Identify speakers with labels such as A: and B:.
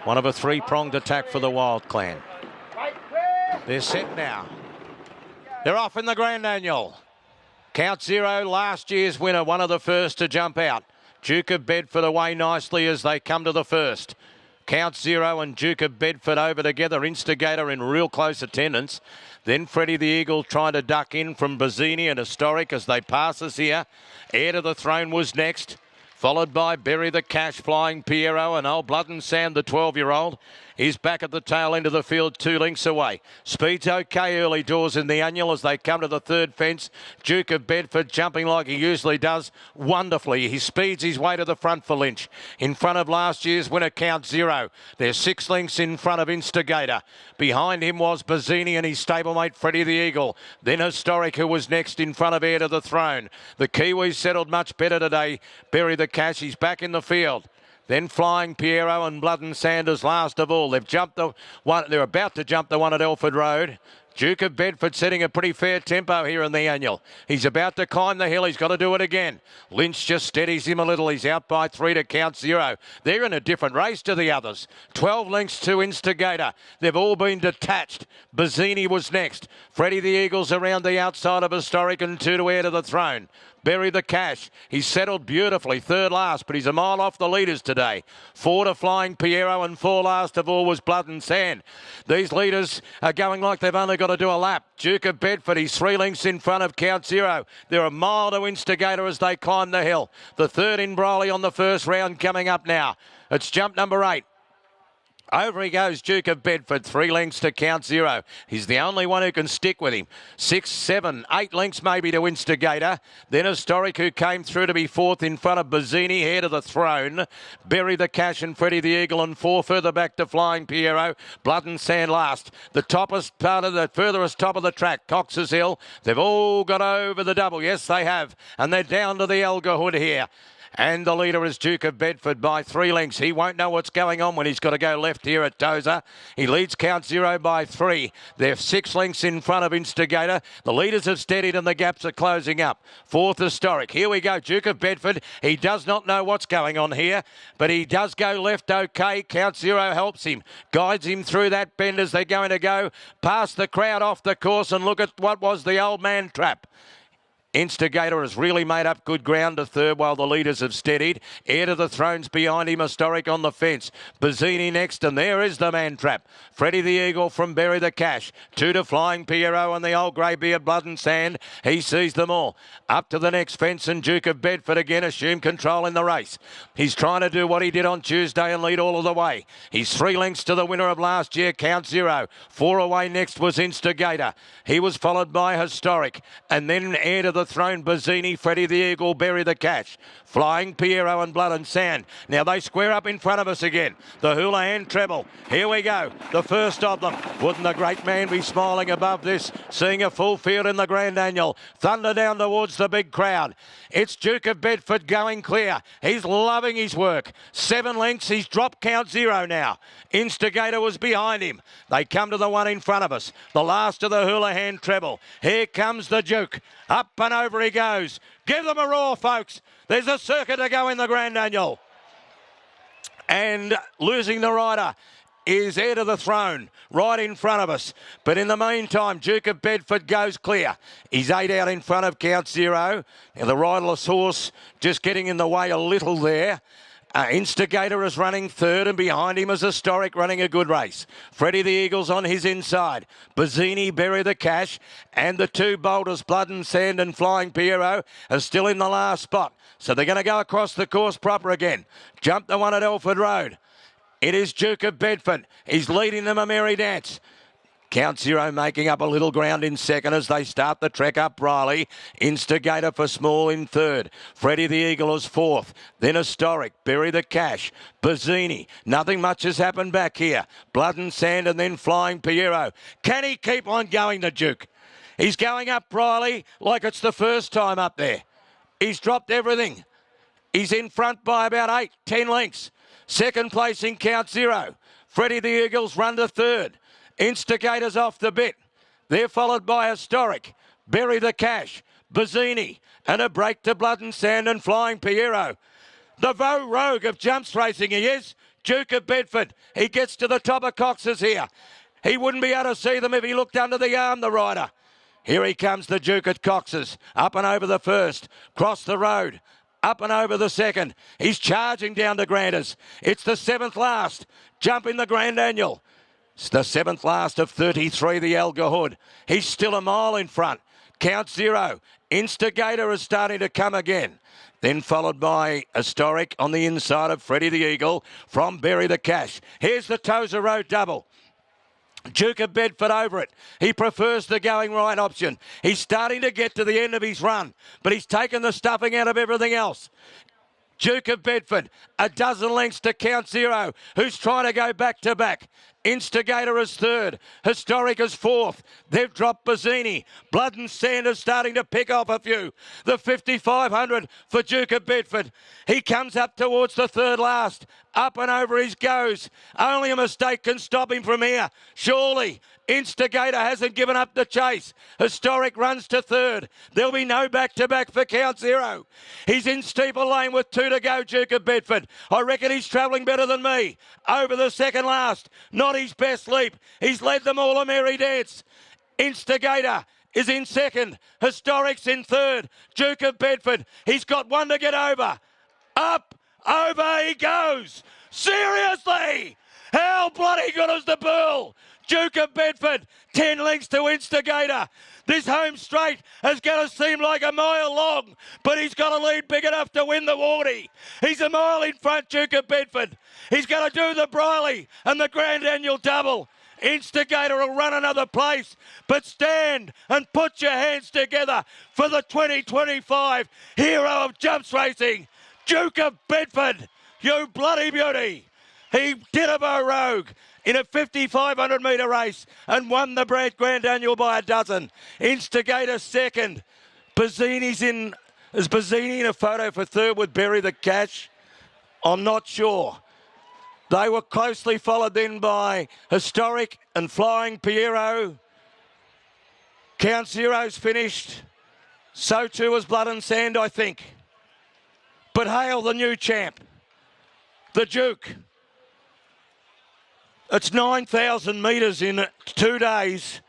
A: One of a three-pronged attack for the Wild Clan. They're set now. They're off in the Grand Annual. Count Zero, last year's winner, one of the first to jump out. Duke of Bedford away nicely as they come to the first. Count Zero and Duke of Bedford over together. Instigator in real close attendance. Then Freddie the Eagle trying to duck in from Bazzini and Historic as they pass us here. Heir to the Throne was next, followed by Bury the Cash, Flying Piero, and Old Blood and Sand, the 12-year-old. He's back at the tail end of the field, 2 lengths away. Speed's okay early doors in the annual as they come to the third fence. Duke of Bedford jumping like he usually does wonderfully. He speeds his way to the front for Lynch. In front of last year's winner, Count Zero. They're 6 lengths in front of Instigator. Behind him was Bazzini and his stablemate Freddie the Eagle. Then Historic, who was next in front of Heir to the Throne. The Kiwis settled much better today. Bury the Cash, he's back in the field. Then Flying Piero and Blood and Sanders last of all. They've jumped the one. They're about to jump the one at Elford Road. Duke of Bedford setting a pretty fair tempo here in the annual. He's about to climb the hill. He's got to do it again. Lynch just steadies him a little. He's out by 3 to Count Zero. They're in a different race to the others. 12 lengths to Instigator. They've all been detached. Bazzini was next. Freddie the Eagle's around the outside of Historic and 2 to Heir to the Throne. Bury the Cash. He's settled beautifully, third last, but he's a mile off the leaders today. 4 to Flying Piero and 4 last of all was Blood and Sand. These leaders are going like they've only got to do a lap. Duke of Bedford, he's 3 lengths in front of Count Zero. They're a mile to Instigator as they climb the hill. The third in Brolly on the first round coming up now. It's jump number 8. Over he goes, Duke of Bedford, 3 lengths to Count Zero. He's the only one who can stick with him. 6, 7, 8 lengths maybe to Instigator. Then Historic, who came through to be 4th in front of Bazzini, Heir to the Throne. Bury the Cash and Freddie the Eagle, and 4 further back to Flying Piero. Blood and Sand last. The toppest part of the furthest top of the track, Cox's Hill. They've all got over the double. Yes, they have. And they're down to the Elgar Hood here. And the leader is Duke of Bedford by 3 lengths. He won't know what's going on when he's got to go left here at Tozer. He leads Count Zero by 3. They're 6 lengths in front of Instigator. The leaders have steadied and the gaps are closing up. 4th Historic. Here we go, Duke of Bedford. He does not know what's going on here, but he does go left okay. Count Zero helps him, guides him through that bend as they're going to go past the crowd off the course, and look at what was the old man trap. Instigator has really made up good ground to third while the leaders have steadied. Heir to the Throne's behind him, Historic on the fence. Bazzini next, and there is the man trap. Freddie the Eagle from Bury the Cash. 2 to Flying Piero and the old greybeard Blood and Sand. He sees them all. Up to the next fence, and Duke of Bedford again assumed control in the race. He's trying to do what he did on Tuesday and lead all of the way. He's 3 lengths to the winner of last year, Count Zero. 4 away next was Instigator. He was followed by Historic, and then Heir to the Throne, Bazzini, Freddie the Eagle, Bury the Cash. Flying Piero and Blood and Sand. Now they square up in front of us again. The Houlihan treble. Here we go. The first of them. Wouldn't the great man be smiling above this, seeing a full field in the Grand Annual? Thunder down towards the big crowd. It's Duke of Bedford going clear. He's loving his work. 7 lengths. He's dropped Count Zero now. Instigator was behind him. They come to the one in front of us. The last of the Houlihan treble. Here comes the Duke. Up and over he goes. Give them a roar, folks. There's a circuit to go in the Grand Annual. And losing the rider is Heir to the Throne, right in front of us. But in the meantime, Duke of Bedford goes clear. He's 8 out in front of Count Zero. Now the riderless horse just getting in the way a little there. Instigator is running 3rd, and behind him is Historic running a good race. Freddie the Eagle's on his inside. Bazzini, Bury the Cash, and the 2 boulders, Blood and Sand and Flying Piero, are still in the last spot. So they're going to go across the course proper again. Jump the one at Elford Road. It is Duke of Bedford. He's leading them a merry dance. Count Zero making up a little ground in second as they start the trek up Riley. Instigator for Small in 3rd. Freddie the Eagle is 4th. Then Historic, Bury the Cash, Bazzini. Nothing much has happened back here. Blood and Sand and then Flying Piero. Can he keep on going, the Duke? He's going up Riley like it's the first time up there. He's dropped everything. He's in front by about 8, 10 lengths. Second place in Count Zero. Freddie the Eagle's run to 3rd. Instigator's off the bit. They're followed by Historic, Bury the Cash, Bazzini, and a break to Blood and Sand and Flying Piero. The Rogue of jumps racing he is. Duke of Bedford, he gets to the top of Cox's here. He wouldn't be able to see them if he looked under the arm, the rider. Here he comes, the Duke at Cox's, up and over the first, cross the road, up and over the second. He's charging down to Granders. It's the 7th last, jumping the Grand Annual. It's the 7th last of 33, the Alga Hood. He's still a mile in front. Count 0. Instigator is starting to come again. Then followed by Historic on the inside of Freddie the Eagle from Berry the Cash. Here's the Tozer Road double. Duke of Bedford over it. He prefers the going right option. He's starting to get to the end of his run, but he's taken the stuffing out of everything else. Duke of Bedford, a dozen lengths to Count 0, who's trying to go back to back. Instigator is 3rd. Historic is 4th. They've dropped Bazzini. Blood and Sand is starting to pick off a few. The 5,500 for Duke of Bedford. He comes up towards the 3rd last. Up and over he goes. Only a mistake can stop him from here. Surely. Instigator hasn't given up the chase. Historic runs to 3rd. There'll be no back-to-back for Count 0. He's in Steeple Lane with 2 to go, Duke of Bedford. I reckon he's travelling better than me. Over the 2nd last. Not his best leap. He's led them all a merry dance. Instigator is in 2nd. Historic's in 3rd. Duke of Bedford. He's got 1 to get over. Up, over he goes. Seriously? How bloody good is the bull? Duke of Bedford, 10 lengths to Instigator. This home straight is going to seem like a mile long, but he's got a lead big enough to win the Wardy. He's a mile in front, Duke of Bedford. He's going to do the Briley and the Grand Annual double. Instigator will run another place, but stand and put your hands together for the 2025 hero of jumps racing, Duke of Bedford. You bloody beauty. He did a Rogue in a 5,500 metre race and won the Grand Annual by a dozen. Instigator 2nd. Bazzini's in. Is Bazzini in a photo for 3rd with Berry the Cash? I'm not sure. They were closely followed then by Historic and Flying Piero. Count 0's finished. So too was Blood and Sand, I think. But hail the new champ, the Duke. It's 9,000 metres in 2 days.